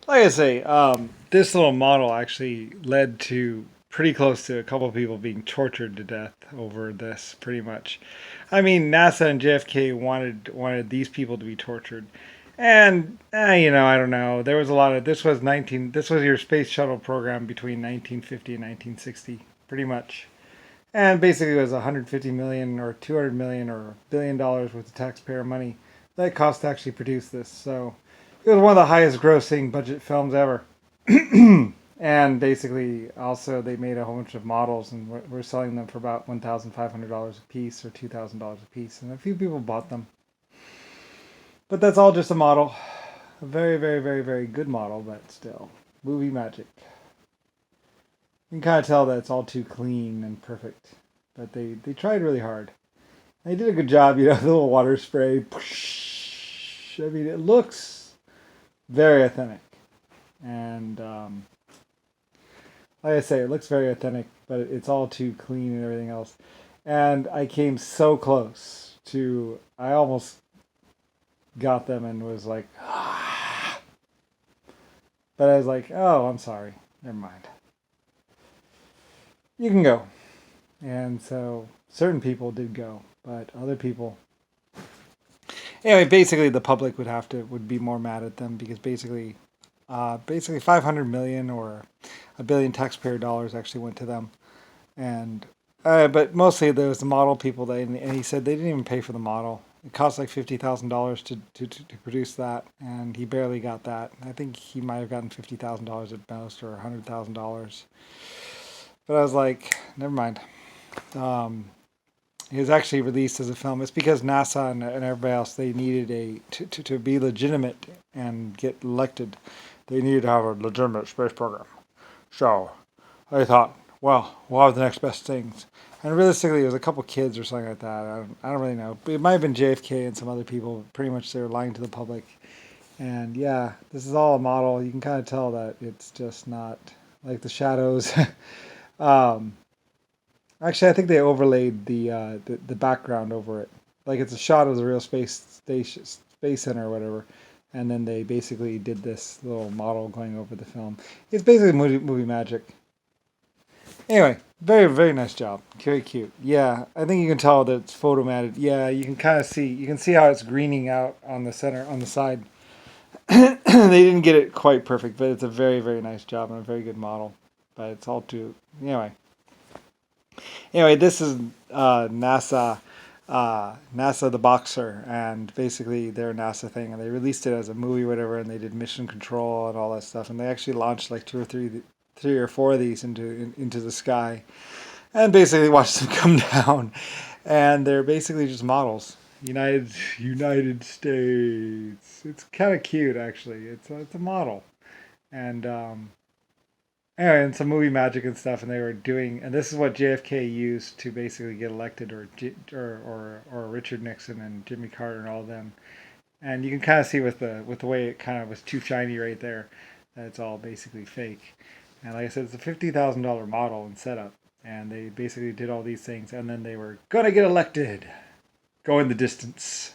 Like I say, this little model actually led to pretty close to a couple of people being tortured to death over this, pretty much. I mean, NASA and JFK wanted these people to be tortured, and I don't know. There was a lot of this was 19. This was your space shuttle program between 1950 and 1960, pretty much. And basically, it was 150 million or 200 million or $1 billion worth of taxpayer money that it cost to actually produce this. So it was one of the highest grossing budget films ever. And basically, also, they made a whole bunch of models and we're selling them for about $1,500 a piece or $2,000 a piece. And a few people bought them. But that's all just a model. A very, very, very, very good model, but still. Movie magic. You can kind of tell that it's all too clean and perfect. But they tried really hard. They did a good job, the little water spray. I mean, it looks very authentic. And like I say, it looks very authentic, but it's all too clean and everything else. And I came so close to, I almost got them and was like, but I was like, oh, I'm sorry. Never mind. You can go. And so certain people did go, but other people. Anyway, basically the public would be more mad at them because basically 500 million or a billion taxpayer dollars actually went to them, and but mostly there was the model people. And he said they didn't even pay for the model. It cost like $50,000 to produce that, and he barely got that. I think he might have gotten $50,000 at most, or $100,000. But I was like, never mind. Um, it was actually released as a film. It's because NASA and everybody else, they needed to be legitimate and get elected. They needed to have a legitimate space program. So I thought, well, we'll have the next best things. And realistically, it was a couple kids or something like that. I don't really know. But it might have been JFK and some other people. Pretty much they were lying to the public. And yeah, this is all a model. You can kind of tell that it's just not like the shadows. um, Actually, I think they overlaid the background over it. Like it's a shot of the real space center or whatever. And then they basically did this little model going over the film. It's basically movie magic. Anyway, very, very nice job. Very cute. Yeah, I think you can tell that it's photomatted. Yeah, you can kind of see. You can see how it's greening out on the center, on the side. They didn't get it quite perfect, but it's a very, very nice job and a very good model. But it's all too. Anyway, this is NASA the Boxer, and basically their NASA thing, and they released it as a movie, or whatever, and they did mission control and all that stuff, and they actually launched like three or four of these into the sky, and basically watched them come down, and they're basically just models. United States. It's kind of cute, actually. It's a model, and anyway, and some movie magic and stuff, and they were doing, and this is what JFK used to basically get elected, or Richard Nixon and Jimmy Carter and all of them. And you can kind of see with the way it kind of was too shiny right there, that it's all basically fake. And like I said, it's a $50,000 model and setup, and they basically did all these things, and then they were gonna get elected, go in the distance.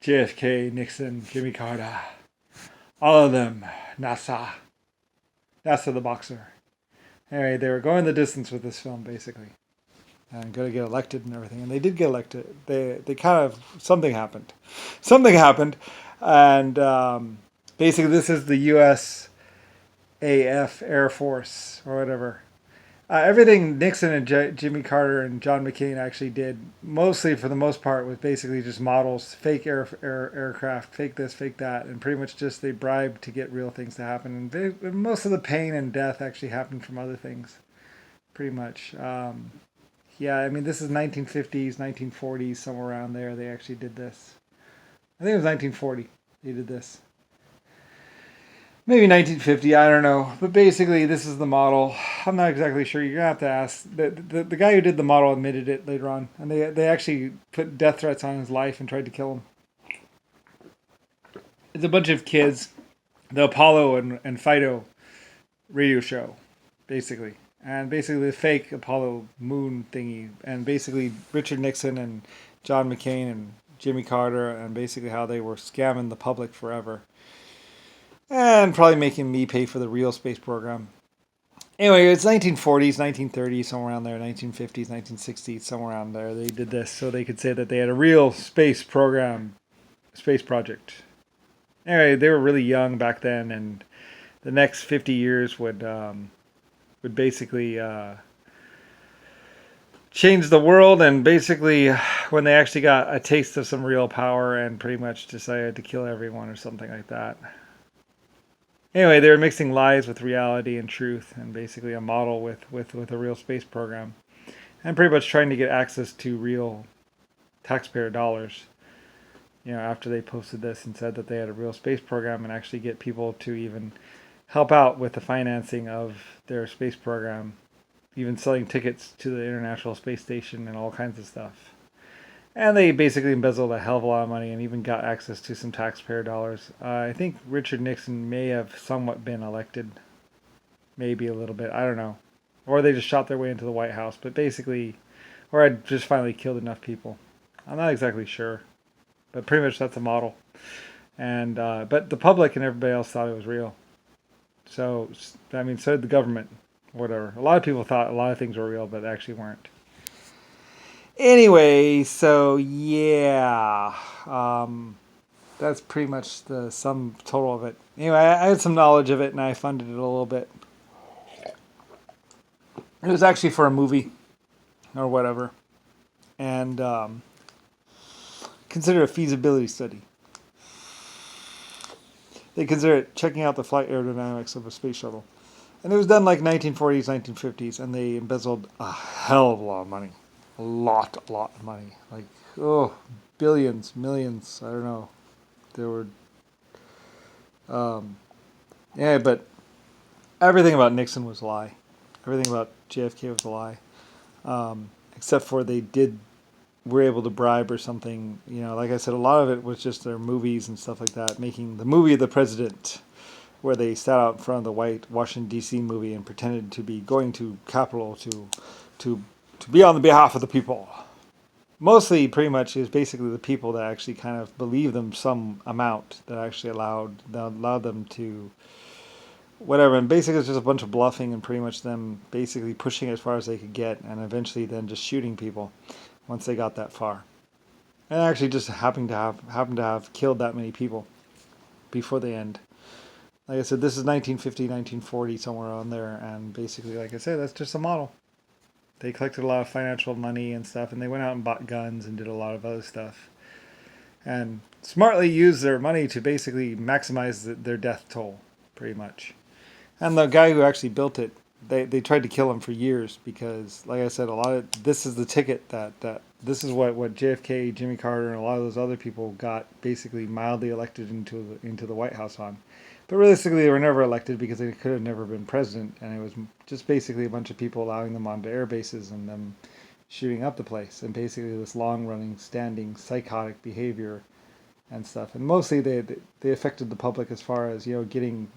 JFK, Nixon, Jimmy Carter, all of them, NASA, NASA the Boxer. Anyway, they were going the distance with this film, basically, and going to get elected and everything. And they did get elected. They kind of something happened, something happened, and basically this is the USAF Air Force or whatever. Everything Nixon and Jimmy Carter and John McCain actually did, mostly for the most part, was basically just models, fake aircraft, fake this, fake that, and pretty much just they bribed to get real things to happen. And most of the pain and death actually happened from other things, pretty much. Yeah, I mean, this is 1950s, 1940s, somewhere around there. They actually did this. I think it was 1940. They did this. Maybe 1950, I don't know. But basically, this is the model. I'm not exactly sure. You're going to have to ask. The guy who did the model admitted it later on. And they actually put death threats on his life and tried to kill him. It's a bunch of kids. The Apollo and Fido radio show, basically. And basically the fake Apollo moon thingy. And basically Richard Nixon and John McCain and Jimmy Carter. And basically how they were scamming the public forever. and probably making me pay for the real space program. Anyway, it's 1940s, 1930s, somewhere around there, 1950s, 1960s, somewhere around there. They did this so they could say that they had a real space program, space project. Anyway, they were really young back then, and the next 50 years would basically change the world. And basically, when they actually got a taste of some real power and pretty much decided to kill everyone or something like that. Anyway, they were mixing lies with reality and truth, and basically a model with a real space program, and pretty much trying to get access to real taxpayer dollars. After they posted this and said that they had a real space program, and actually get people to even help out with the financing of their space program, even selling tickets to the International Space Station and all kinds of stuff. And they basically embezzled a hell of a lot of money and even got access to some taxpayer dollars. I think Richard Nixon may have somewhat been elected, maybe a little bit. I don't know. Or they just shot their way into the White House, but basically, or had just finally killed enough people. I'm not exactly sure, but pretty much that's a model. And but the public and everybody else thought it was real. So I mean, so did the government. Whatever. A lot of people thought a lot of things were real, but they actually weren't. Anyway, so yeah, that's pretty much the sum total of it. Anyway, I had some knowledge of it, and I funded it a little bit. It was actually for a movie or whatever, and considered a feasibility study. They consider it checking out the flight aerodynamics of a space shuttle. And it was done like 1940s, 1950s, and they embezzled a hell of a lot of money. A lot of money. Like, billions, millions, I don't know. There were, yeah, but everything about Nixon was a lie. Everything about JFK was a lie. Except for were able to bribe or something. Like I said, a lot of it was just their movies and stuff like that, making the movie of the president, where they sat out in front of the white Washington D.C. movie and pretended to be going to Capitol to be on the behalf of the people. Mostly, pretty much, is basically the people that actually kind of believed them some amount that actually allowed them to whatever. And basically, it's just a bunch of bluffing and pretty much them basically pushing as far as they could get, and eventually then just shooting people once they got that far. And actually, just happened to have killed that many people before the end. Like I said, this is 1950, 1940, somewhere on there, and basically, like I said, that's just a model. They collected a lot of financial money and stuff, and they went out and bought guns and did a lot of other stuff. And smartly used their money to basically maximize their death toll, pretty much. And the guy who actually built it, they tried to kill him for years because, like I said, this is the ticket that this is what JFK, Jimmy Carter, and a lot of those other people got basically mildly elected into the White House on. But realistically, they were never elected because they could have never been president, and it was just basically a bunch of people allowing them onto air bases and them shooting up the place, and basically this long-running, standing, psychotic behavior and stuff. And mostly they affected the public as far as getting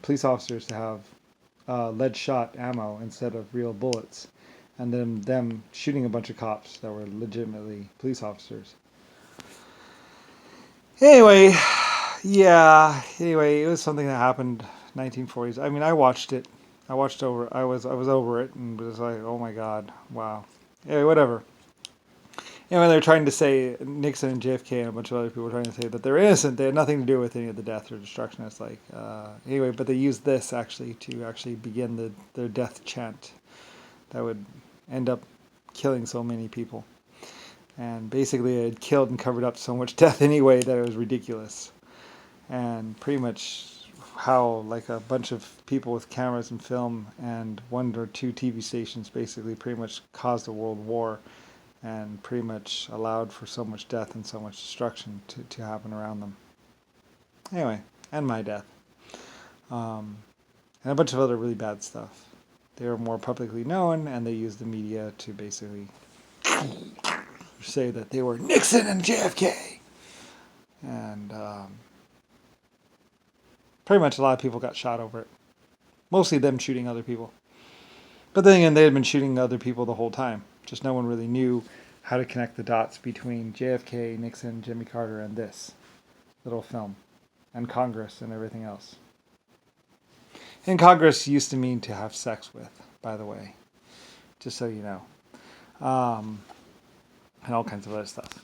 police officers to have lead shot ammo instead of real bullets, and then them shooting a bunch of cops that were legitimately police officers. Anyway, yeah. Anyway, it was something that happened 1940s. I mean, I watched it. I watched over. I was over it and was like, oh my god, wow. Anyway, whatever. Anyway, they're trying to say Nixon and JFK and a bunch of other people were trying to say that they're innocent. They had nothing to do with any of the death or destruction. It's like anyway, but they used this actually to actually begin their death chant that would end up killing so many people. And basically, it had killed and covered up so much death anyway that it was ridiculous. And pretty much how like a bunch of people with cameras and film and one or two TV stations basically pretty much caused a world war and pretty much allowed for so much death and so much destruction to happen around them. Anyway, and my death. And a bunch of other really bad stuff. They were more publicly known, and they used the media to basically say that they were Nixon and JFK. And pretty much a lot of people got shot over it. Mostly them shooting other people. But then again, they had been shooting other people the whole time. Just no one really knew how to connect the dots between JFK, Nixon, Jimmy Carter, and this little film. and Congress and everything else. And Congress used to mean to have sex with, by the way, just so you know, and all kinds of other stuff.